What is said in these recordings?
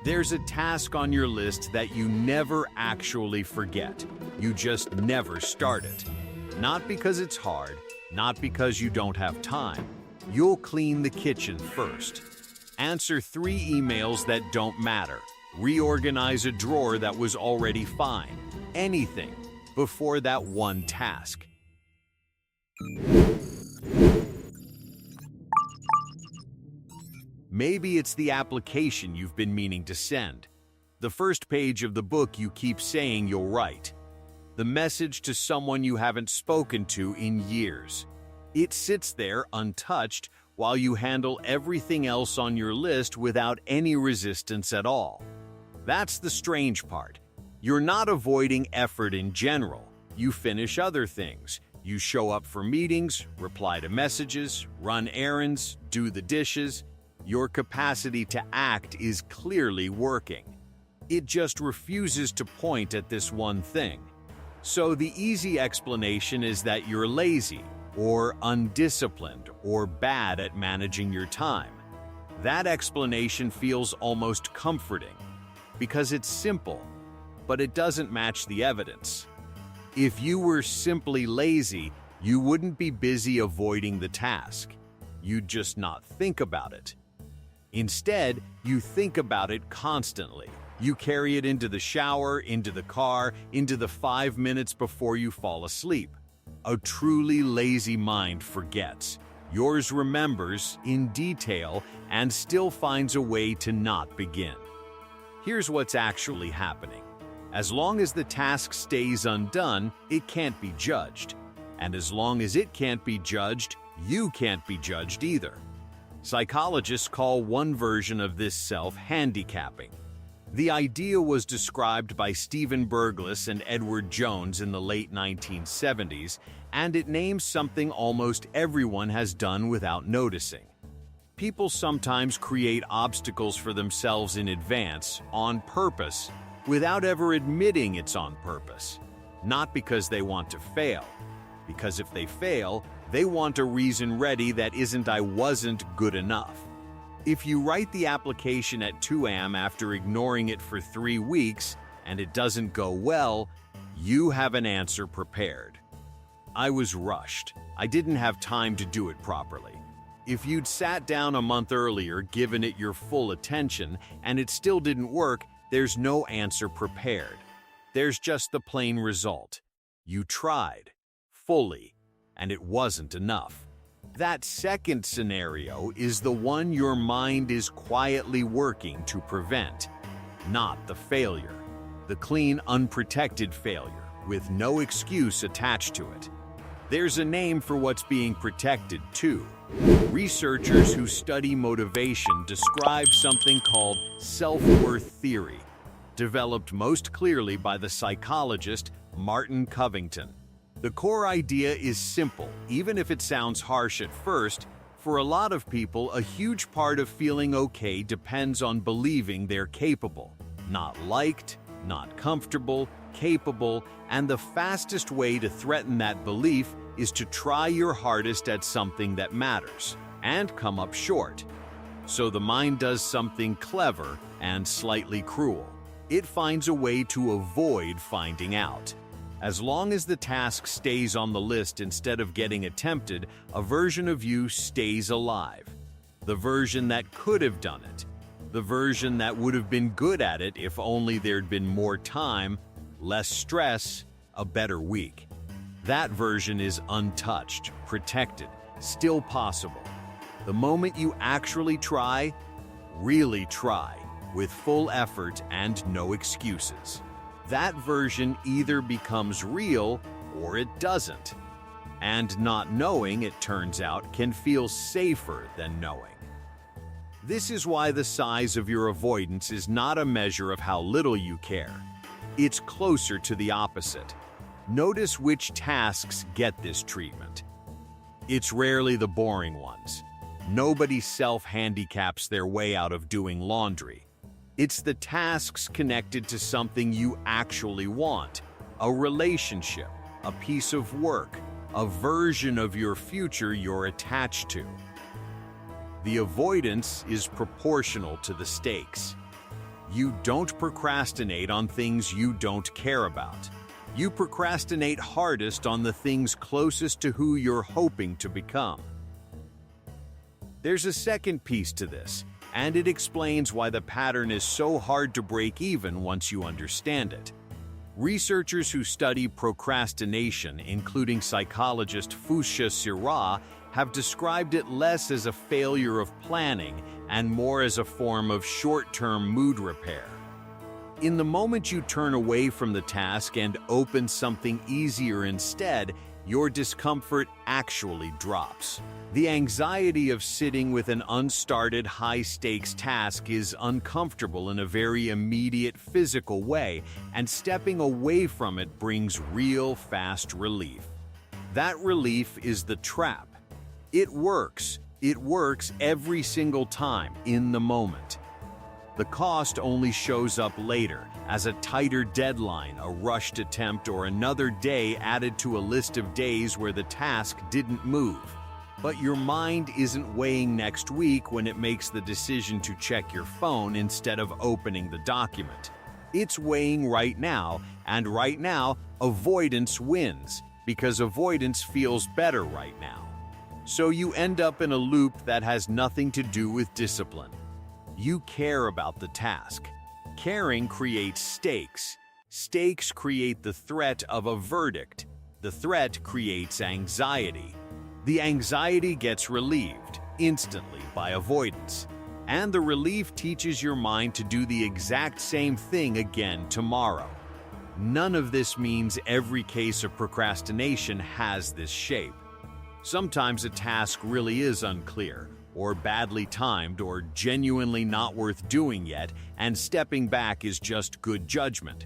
There's a task on your list that you never actually forget. You just never start it. Not because it's hard, not because you don't have time. You'll clean the kitchen first. Answer 3 emails that don't matter. Reorganize a drawer that was already fine. Anything before that one task. Maybe it's the application you've been meaning to send. The first page of the book you keep saying you'll write. The message to someone you haven't spoken to in years. It sits there untouched while you handle everything else on your list without any resistance at all. That's the strange part. You're not avoiding effort in general. You finish other things. You show up for meetings, reply to messages, run errands, do the dishes. Your capacity to act is clearly working. It just refuses to point at this one thing. So the easy explanation is that you're lazy, or undisciplined, or bad at managing your time. That explanation feels almost comforting, because it's simple, but it doesn't match the evidence. If you were simply lazy, you wouldn't be busy avoiding the task. You'd just not think about it. Instead, you think about it constantly. You carry it into the shower, into the car, into the 5 minutes before you fall asleep. A truly lazy mind forgets. Yours remembers in detail and still finds a way to not begin. Here's what's actually happening. As long as the task stays undone, it can't be judged. And as long as it can't be judged, you can't be judged either. Psychologists call one version of this self-handicapping. The idea was described by Stephen Burglas and Edward Jones in the late 1970s, and it names something almost everyone has done without noticing. People sometimes create obstacles for themselves in advance, on purpose, without ever admitting it's on purpose. Not because they want to fail, because if they fail, they want a reason ready that isn't "I wasn't good enough." If you write the application at 2 a.m. after ignoring it for 3 weeks and it doesn't go well, you have an answer prepared. I was rushed. I didn't have time to do it properly. If you'd sat down a month earlier, given it your full attention, and it still didn't work, there's no answer prepared. There's just the plain result. You tried, fully, and it wasn't enough. That second scenario is the one your mind is quietly working to prevent, not the failure. The clean, unprotected failure, with no excuse attached to it. There's a name for what's being protected, too. Researchers who study motivation describe something called self-worth theory, developed most clearly by the psychologist Martin Covington. The core idea is simple, even if it sounds harsh at first. For a lot of people, a huge part of feeling okay depends on believing they're capable. Not liked, not comfortable, capable, and the fastest way to threaten that belief is to try your hardest at something that matters, and come up short. So the mind does something clever and slightly cruel. It finds a way to avoid finding out. As long as the task stays on the list instead of getting attempted, a version of you stays alive. The version that could have done it. The version that would have been good at it if only there'd been more time, less stress, a better week. That version is untouched, protected, still possible. The moment you actually try, really try, with full effort and no excuses, that version either becomes real or it doesn't. And not knowing, it turns out, can feel safer than knowing. This is why the size of your avoidance is not a measure of how little you care. It's closer to the opposite. Notice which tasks get this treatment. It's rarely the boring ones. Nobody self-handicaps their way out of doing laundry. It's the tasks connected to something you actually want, a relationship, a piece of work, a version of your future you're attached to. The avoidance is proportional to the stakes. You don't procrastinate on things you don't care about. You procrastinate hardest on the things closest to who you're hoping to become. There's a second piece to this, and it explains why the pattern is so hard to break even once you understand it. Researchers who study procrastination, including psychologist Fuchsia Sirah, have described it less as a failure of planning and more as a form of short-term mood repair. In the moment you turn away from the task and open something easier instead, your discomfort actually drops. The anxiety of sitting with an unstarted high-stakes task is uncomfortable in a very immediate physical way, and stepping away from it brings real fast relief. That relief is the trap. It works. It works every single time in the moment. The cost only shows up later, as a tighter deadline, a rushed attempt, or another day added to a list of days where the task didn't move. But your mind isn't weighing next week when it makes the decision to check your phone instead of opening the document. It's weighing right now, and right now, avoidance wins, because avoidance feels better right now. So you end up in a loop that has nothing to do with discipline. You care about the task. Caring creates stakes. Stakes create the threat of a verdict. The threat creates anxiety. The anxiety gets relieved instantly by avoidance. And the relief teaches your mind to do the exact same thing again tomorrow. None of this means every case of procrastination has this shape. Sometimes a task really is unclear, or badly timed, or genuinely not worth doing yet, and stepping back is just good judgment.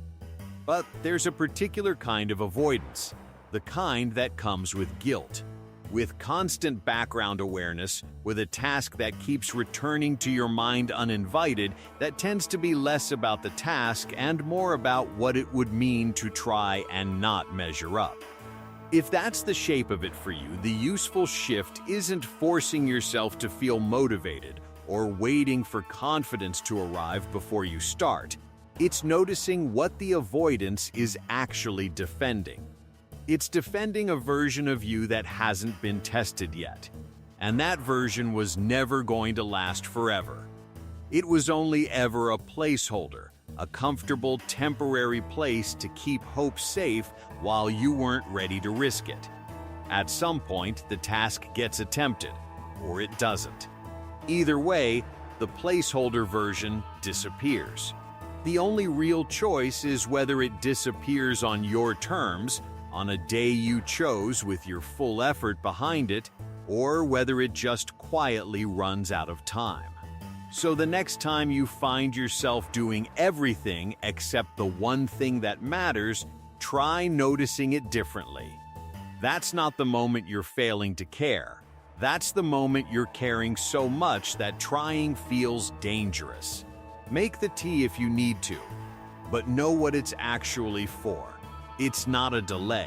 But there's a particular kind of avoidance, the kind that comes with guilt. With constant background awareness, with a task that keeps returning to your mind uninvited, that tends to be less about the task and more about what it would mean to try and not measure up. If that's the shape of it for you, the useful shift isn't forcing yourself to feel motivated or waiting for confidence to arrive before you start. It's noticing what the avoidance is actually defending. It's defending a version of you that hasn't been tested yet. And that version was never going to last forever. It was only ever a placeholder, a comfortable, temporary place to keep hope safe while you weren't ready to risk it. At some point, the task gets attempted, or it doesn't. Either way, the placeholder version disappears. The only real choice is whether it disappears on your terms, on a day you chose with your full effort behind it, or whether it just quietly runs out of time. So the next time you find yourself doing everything except the one thing that matters, try noticing it differently. That's not the moment you're failing to care. That's the moment you're caring so much that trying feels dangerous. Make the tea if you need to, but know what it's actually for. It's not a delay.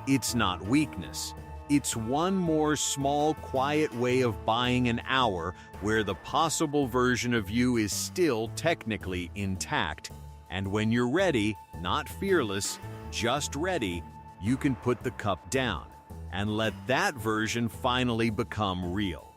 It's not weakness. It's one more small, quiet way of buying an hour where the possible version of you is still technically intact. And when you're ready, not fearless, just ready, you can put the cup down and let that version finally become real.